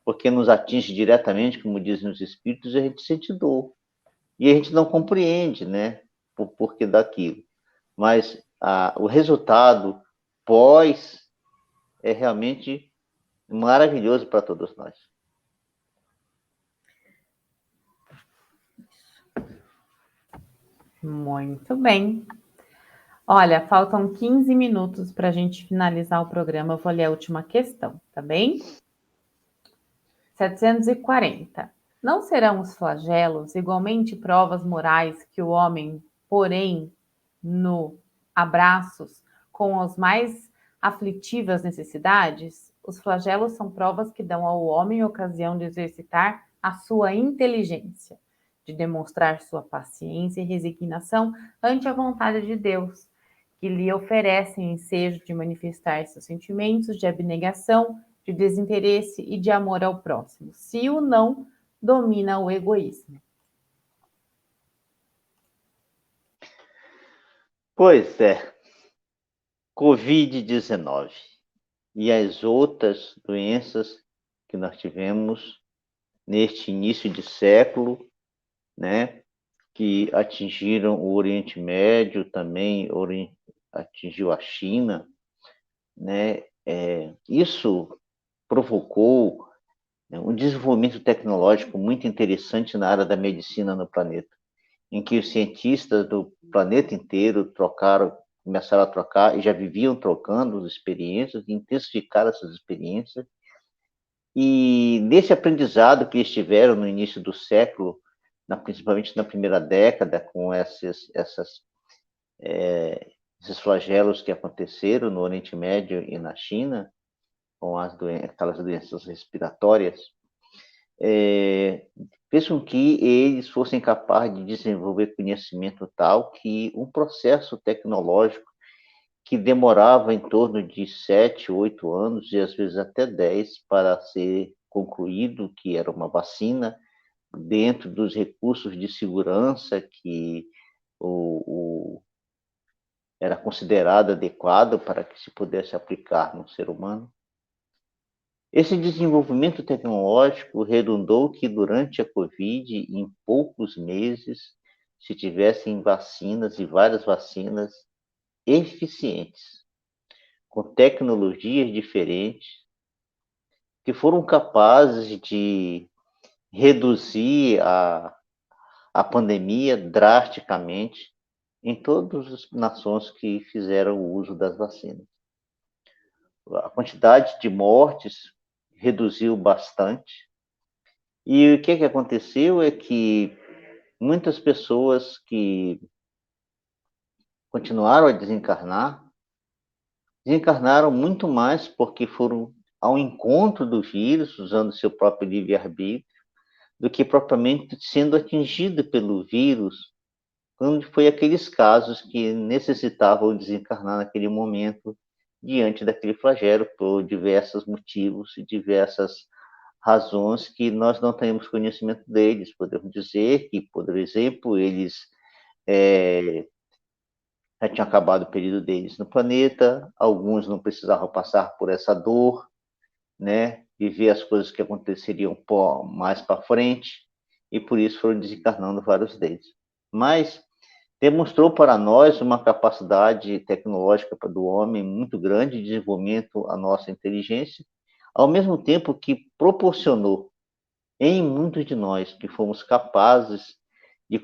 porque nos atinge diretamente, como dizem os espíritos, e a gente sente dor. E a gente não compreende, né, por porquê daquilo. Mas o resultado pós é realmente maravilhoso para todos nós. Muito bem. Olha, faltam 15 minutos para a gente finalizar o programa. Eu vou ler a última questão, tá bem? 740. Não serão os flagelos igualmente provas morais que o homem, porém, no abraços com as mais aflitivas necessidades? Os flagelos são provas que dão ao homem ocasião de exercitar a sua inteligência, de demonstrar sua paciência e resignação ante a vontade de Deus, que lhe oferecem ensejo de manifestar seus sentimentos de abnegação, de desinteresse e de amor ao próximo, se o não domina o egoísmo. Pois é, Covid-19 e as outras doenças que nós tivemos neste início de século, né, que atingiram o Oriente Médio, também atingiu a China, né, isso provocou um desenvolvimento tecnológico muito interessante na área da medicina no planeta, em que os cientistas do planeta inteiro começaram a trocar, e já viviam trocando as experiências, e intensificaram essas experiências. E nesse aprendizado que eles tiveram no início do século, principalmente na primeira década, com esses flagelos que aconteceram no Oriente Médio e na China, com aquelas doenças respiratórias, fez com que eles fossem capazes de desenvolver conhecimento tal que um processo tecnológico que demorava em torno de 7, 8 anos, e às vezes até 10, para ser concluído, que era uma vacina, dentro dos recursos de segurança que era considerado adequado para que se pudesse aplicar no ser humano. Esse desenvolvimento tecnológico redundou que durante a Covid, em poucos meses, se tivessem vacinas, e várias vacinas eficientes, com tecnologias diferentes, que foram capazes de reduzir a pandemia drasticamente em todas as nações que fizeram o uso das vacinas. A quantidade de mortes reduziu bastante. E o que aconteceu é que muitas pessoas que continuaram a desencarnar desencarnaram muito mais porque foram ao encontro do vírus, usando seu próprio livre-arbítrio, do que propriamente sendo atingido pelo vírus, quando foi aqueles casos que necessitavam desencarnar naquele momento, diante daquele flagelo, por diversos motivos e diversas razões que nós não temos conhecimento deles. Podemos dizer que, por exemplo, eles já tinham acabado o período deles no planeta, alguns não precisavam passar por essa dor, né, viver as coisas que aconteceriam mais para frente, e por isso foram desencarnando vários deles. Mas demonstrou para nós uma capacidade tecnológica do homem muito grande de desenvolvimento à nossa inteligência, ao mesmo tempo que proporcionou em muitos de nós que fomos capazes de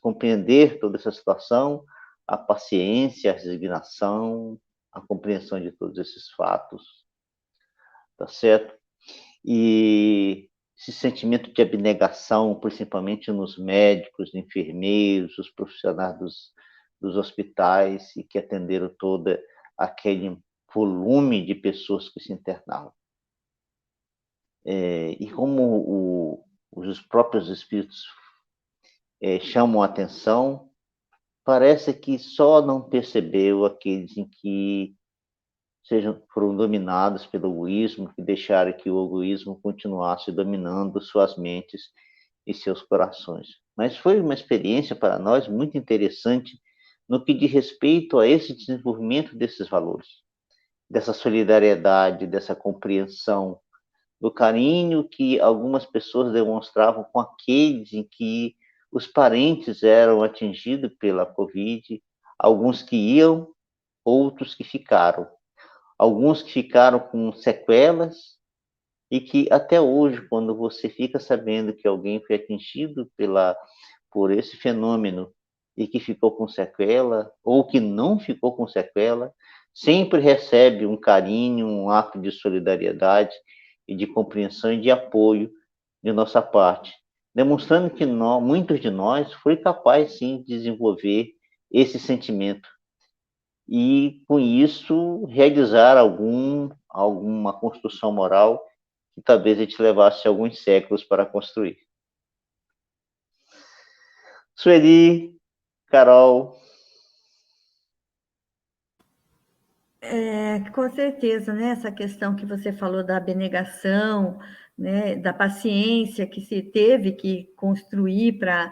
compreender toda essa situação, a paciência, a resignação, a compreensão de todos esses fatos, tá certo? E esse sentimento de abnegação, principalmente nos médicos, enfermeiros, os profissionais dos hospitais e que atenderam todo aquele volume de pessoas que se internavam. E como os próprios espíritos chamam a atenção, parece que só não percebeu aqueles em que foram dominados pelo egoísmo, que deixaram que o egoísmo continuasse dominando suas mentes e seus corações. Mas foi uma experiência para nós muito interessante no que diz respeito a esse desenvolvimento desses valores, dessa solidariedade, dessa compreensão, do carinho que algumas pessoas demonstravam com aqueles em que os parentes eram atingidos pela Covid, alguns que iam, outros que ficaram. Alguns que ficaram com sequelas e que até hoje, quando você fica sabendo que alguém foi atingido por esse fenômeno e que ficou com sequela, ou que não ficou com sequela, sempre recebe um carinho, um ato de solidariedade e de compreensão e de apoio de nossa parte, demonstrando que muitos de nós foi capaz, sim, de desenvolver esse sentimento e, com isso, realizar alguma construção moral que talvez a gente levasse alguns séculos para construir. Sueli, Carol. Com certeza, né? Essa questão que você falou da abnegação, né? Da paciência que se teve que construir para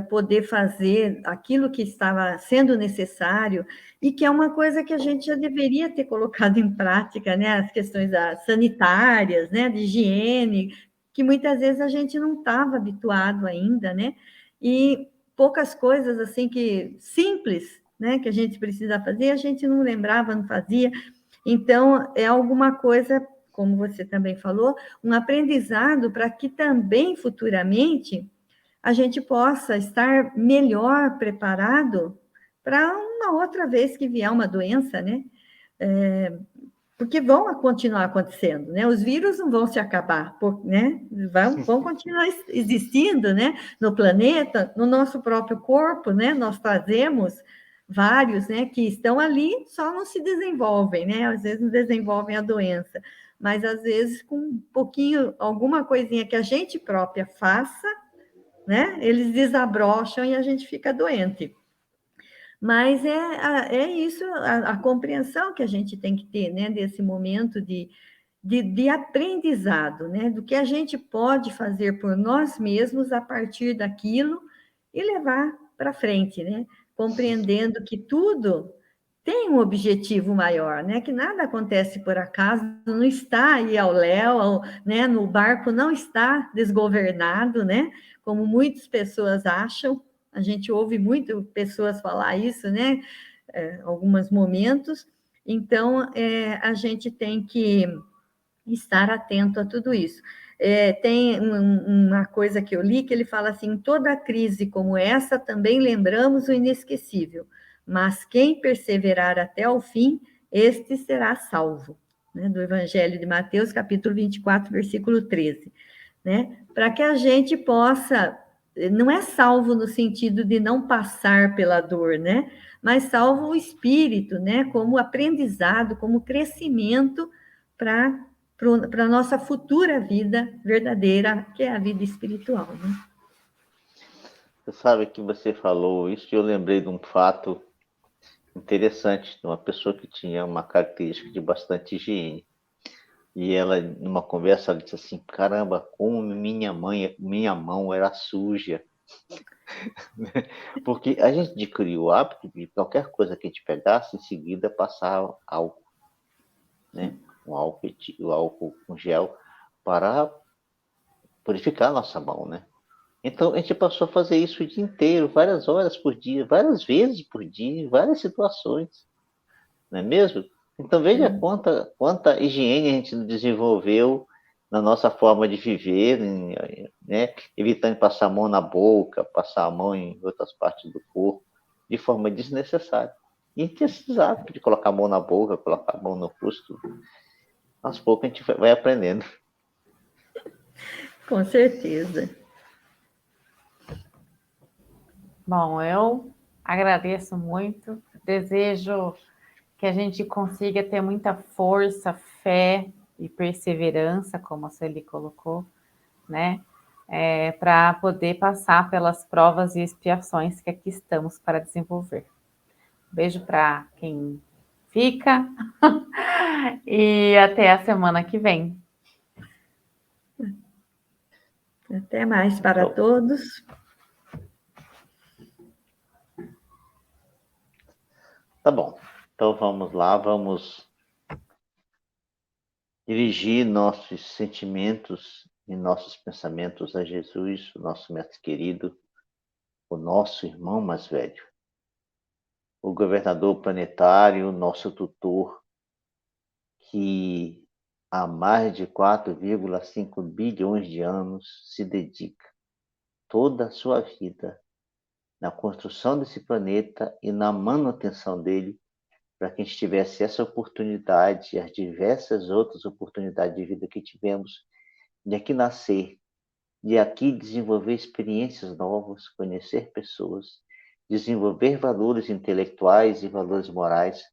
poder fazer aquilo que estava sendo necessário, e que é uma coisa que a gente já deveria ter colocado em prática, né? As questões sanitárias, né? De higiene, que muitas vezes a gente não estava habituado ainda, né? E poucas coisas assim que simples, né, que a gente precisa fazer, a gente não lembrava, não fazia. Então, é alguma coisa, como você também falou, um aprendizado para que também futuramente a gente possa estar melhor preparado para uma outra vez que vier uma doença, né? Porque vão continuar acontecendo, né? Os vírus não vão se acabar, né? Vão continuar existindo, né? No planeta, no nosso próprio corpo, né? Nós trazemos vários, né? Que estão ali, só não se desenvolvem, né? Às vezes não desenvolvem a doença, mas às vezes com um pouquinho, alguma coisinha que a gente própria faça, né? Eles desabrocham e a gente fica doente. Mas é isso, a compreensão que a gente tem que ter, né, desse momento de aprendizado, né, do que a gente pode fazer por nós mesmos a partir daquilo e levar para frente, né, compreendendo que tudo tem um objetivo maior, né, que nada acontece por acaso, não está aí ao léu, né, no barco não está desgovernado, né, como muitas pessoas acham. A gente ouve muito pessoas falar isso, né? Alguns momentos. Então, a gente tem que estar atento a tudo isso. Tem uma coisa que eu li que ele fala assim: em toda crise como essa, também lembramos o inesquecível, mas quem perseverar até o fim, este será salvo. Né? Do Evangelho de Mateus, capítulo 24, versículo 13. Né? Para que a gente possa não é salvo no sentido de não passar pela dor, né? Mas salvo o espírito, né? Como aprendizado, como crescimento para a nossa futura vida verdadeira, que é a vida espiritual, né? Você sabe que você falou isso e eu lembrei de um fato interessante, de uma pessoa que tinha uma característica de bastante higiene. E ela, numa conversa, ela disse assim: caramba, como minha mão era suja. Porque a gente adquiriu o hábito de qualquer coisa que a gente pegasse, em seguida passar álcool, né? O álcool com gel para purificar a nossa mão, né? Então a gente passou a fazer isso o dia inteiro, várias horas por dia, várias vezes por dia, em várias situações, não é mesmo? Então veja quanta higiene a gente desenvolveu na nossa forma de viver, né? Evitando passar a mão na boca, passar a mão em outras partes do corpo, de forma desnecessária. E ter esse hábito de colocar a mão na boca, colocar a mão no rosto, aos poucos a gente vai aprendendo. Com certeza. Bom, eu agradeço muito, desejo que a gente consiga ter muita força, fé e perseverança, como a Sueli colocou, né? Para poder passar pelas provas e expiações que aqui estamos para desenvolver. Beijo para quem fica e até a semana que vem. Até mais para todos. Tá bom. Então vamos lá, vamos dirigir nossos sentimentos e nossos pensamentos a Jesus, o nosso mestre querido, o nosso irmão mais velho, o governador planetário, nosso tutor, que há mais de 4,5 bilhões de anos se dedica toda a sua vida na construção desse planeta e na manutenção dele, para que a gente tivesse essa oportunidade e as diversas outras oportunidades de vida que tivemos, de aqui nascer, de aqui desenvolver experiências novas, conhecer pessoas, desenvolver valores intelectuais e valores morais,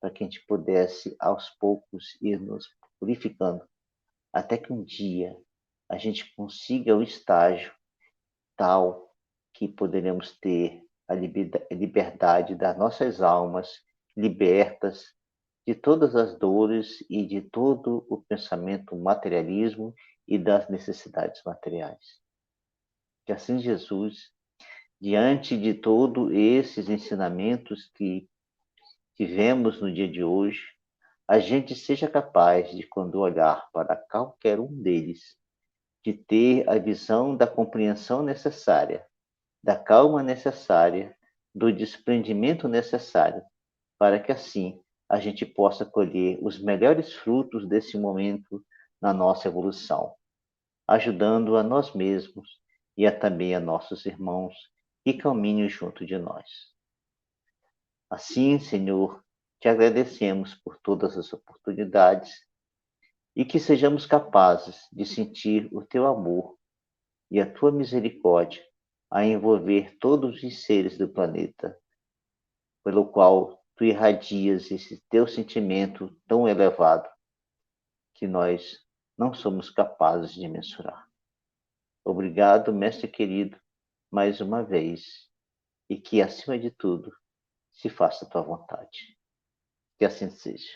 para que a gente pudesse, aos poucos, ir nos purificando, até que um dia a gente consiga o estágio tal que poderemos ter a liberdade das nossas almas libertas de todas as dores e de todo o pensamento materialismo e das necessidades materiais. Que assim Jesus, diante de todos esses ensinamentos que tivemos no dia de hoje, a gente seja capaz de, quando olhar para qualquer um deles, de ter a visão da compreensão necessária, da calma necessária, do desprendimento necessário, para que assim a gente possa colher os melhores frutos desse momento na nossa evolução, ajudando a nós mesmos e também a nossos irmãos que caminham junto de nós. Assim, Senhor, te agradecemos por todas as oportunidades e que sejamos capazes de sentir o teu amor e a tua misericórdia a envolver todos os seres do planeta, pelo qual tu irradias esse teu sentimento tão elevado que nós não somos capazes de mensurar. Obrigado, mestre querido, mais uma vez, e que, acima de tudo, se faça a tua vontade. Que assim seja.